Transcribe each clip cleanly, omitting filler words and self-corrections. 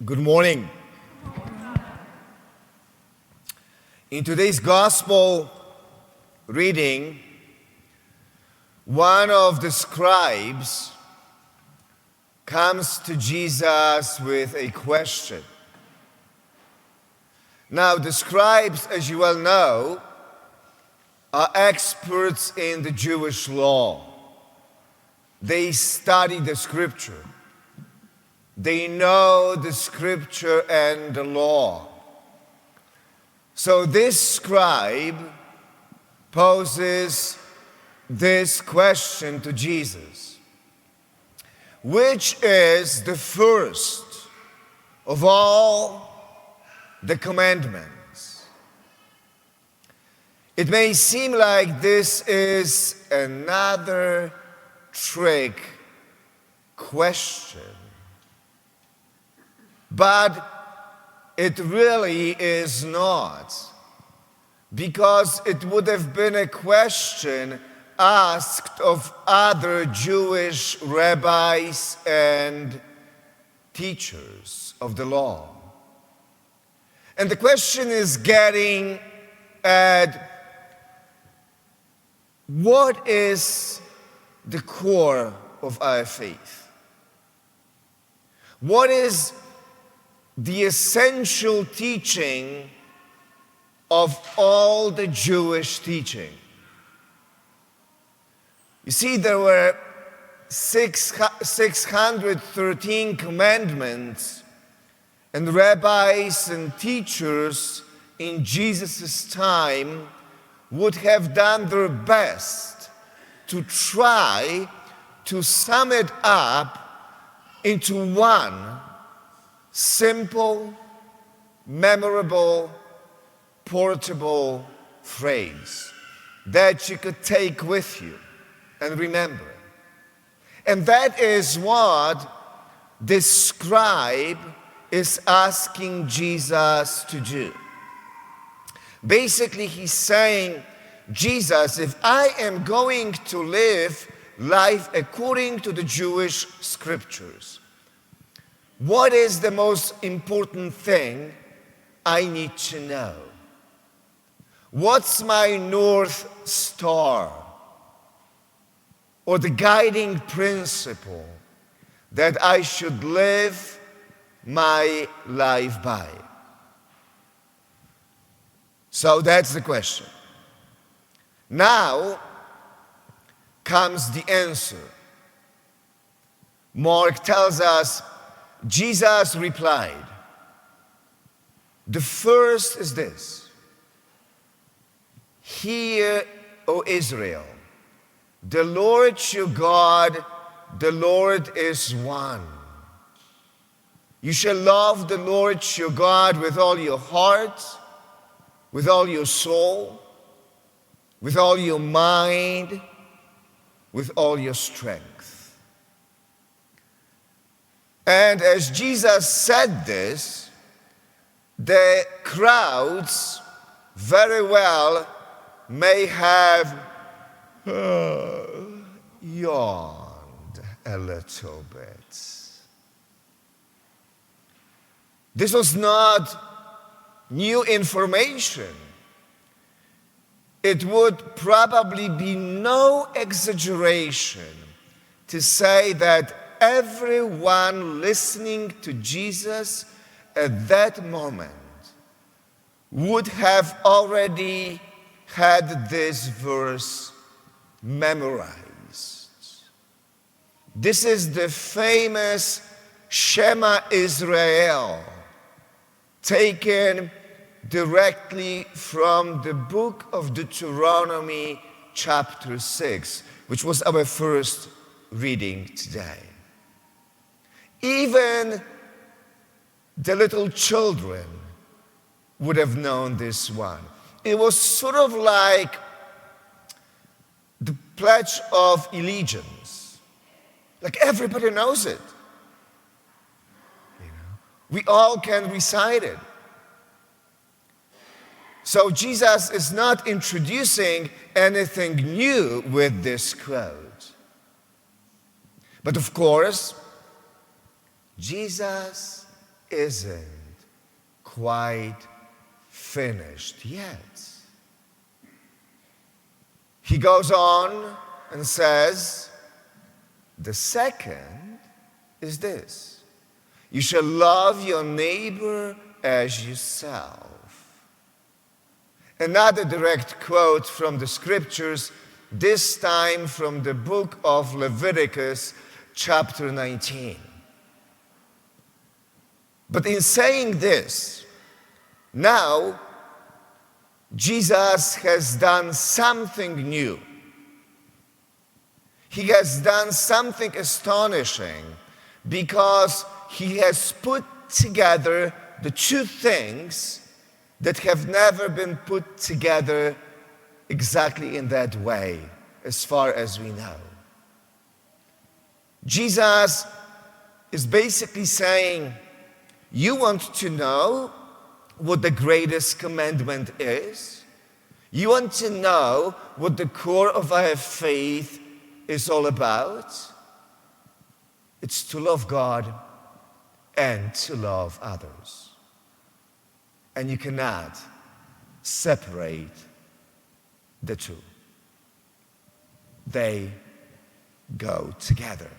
Good morning. In today's gospel reading, one of the scribes comes to Jesus with a question. Now, the scribes, as you well know, are experts in the Jewish law. They study the scripture. They know the scripture and the law. So this scribe poses this question to Jesus: which is the first of all the commandments? It may seem like this is another trick question, but it really is not, because it would have been a question asked of other Jewish rabbis and teachers of the law. And the question is getting at what is the core of our faith? What is the essential teaching of all the Jewish teaching? You see, there were 613 commandments, and rabbis and teachers in Jesus' time would have done their best to try to sum it up into one simple, memorable, portable phrase that you could take with you and remember. And that is what this scribe is asking Jesus to do. Basically, he's saying, Jesus, if I am going to live life according to the Jewish scriptures, what is the most important thing I need to know? What's my North Star, or the guiding principle that I should live my life by? So that's the question. Now comes the answer. Mark tells us, Jesus replied, the first is this: hear, O Israel, the Lord your God, the Lord is one. You shall love the Lord your God with all your heart, with all your soul, with all your mind, with all your strength. And as Jesus said this, the crowds very well may have yawned a little bit. This was not new information. It would probably be no exaggeration to say that everyone listening to Jesus at that moment would have already had this verse memorized. This is the famous Shema Israel, taken directly from the book of Deuteronomy chapter 6, which was our first reading today. Even the little children would have known this one. It was sort of like the Pledge of Allegiance. Like everybody knows it. We all can recite it. So Jesus is not introducing anything new with this quote. But of course, Jesus isn't quite finished yet. He goes on and says, the second is this: you shall love your neighbor as yourself. Another direct quote from the scriptures, this time from the book of Leviticus, chapter 19. But in saying this, now Jesus has done something new. He has done something astonishing because he has put together the two things that have never been put together exactly in that way, as far as we know. Jesus is basically saying, you want to know what the greatest commandment is? You want to know what the core of our faith is all about? It's to love God and to love others. And you cannot separate the two. They go together.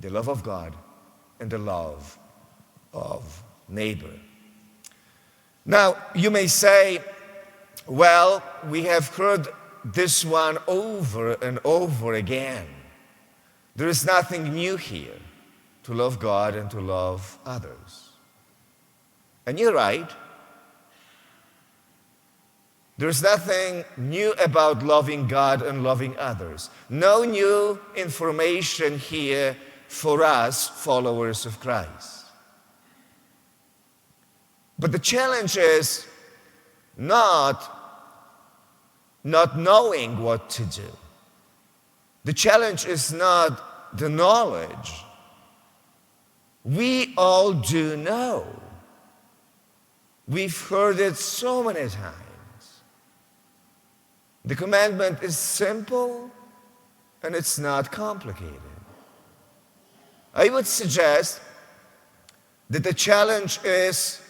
The love of God and the love of neighbor. Now, you may say, well, we have heard this one over and over again. There is nothing new here, to love God and to love others. And you're right. There's nothing new about loving God and loving others. No new information here for us, followers of Christ. But the challenge is not knowing what to do. The challenge is not the knowledge. We all do know. We've heard it so many times. The commandment is simple and it's not complicated. I would suggest that the challenge is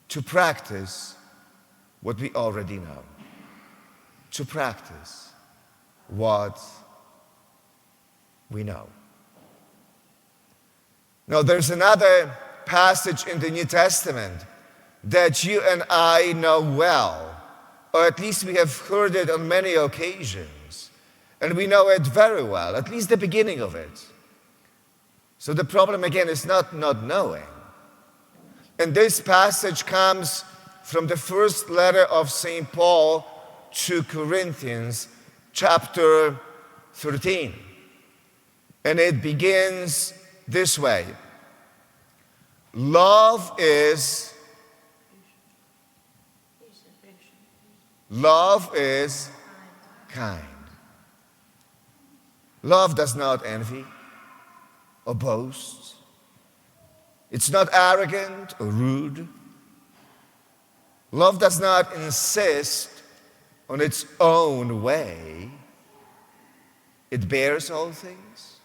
to practice what we already know. To practice what we know. Now, there's another passage in the New Testament that you and I know well, or at least we have heard it on many occasions, and we know it very well, at least the beginning of it. So the problem again is not knowing. And this passage comes from the first letter of St. Paul to Corinthians, chapter 13. And it begins this way. Love is kind. Love does not envy or boast. It's not arrogant or rude. Love does not insist on its own way. It bears all things,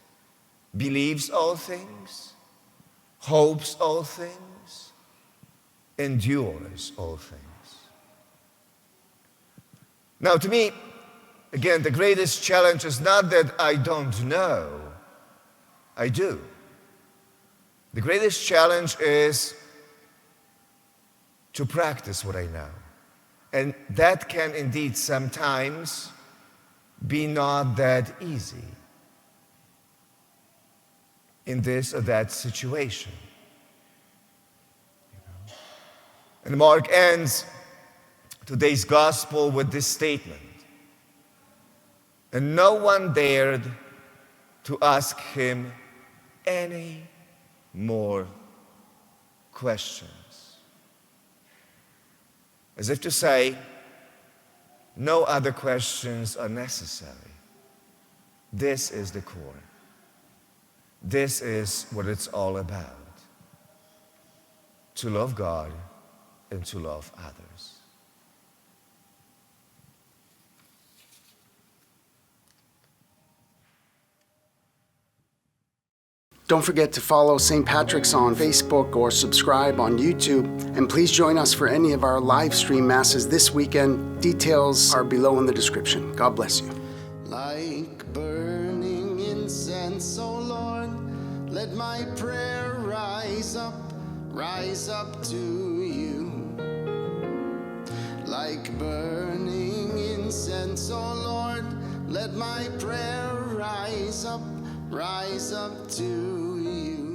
believes all things, hopes all things, endures all things. Now, to me, again, the greatest challenge is not that I don't know, I do. The greatest challenge is to practice what I know. And that can indeed sometimes be not that easy in this or that situation. And Mark ends today's gospel with this statement. And no one dared to ask him any more questions. As if to say, no other questions are necessary. This is the core. This is what it's all about. To love God and to love others. Don't forget to follow St. Patrick's on Facebook or subscribe on YouTube. And please join us for any of our live stream masses this weekend. Details are below in the description. God bless you. Like burning incense, O Lord, let my prayer rise up to you. Like burning incense, O Lord, let my prayer rise up to you.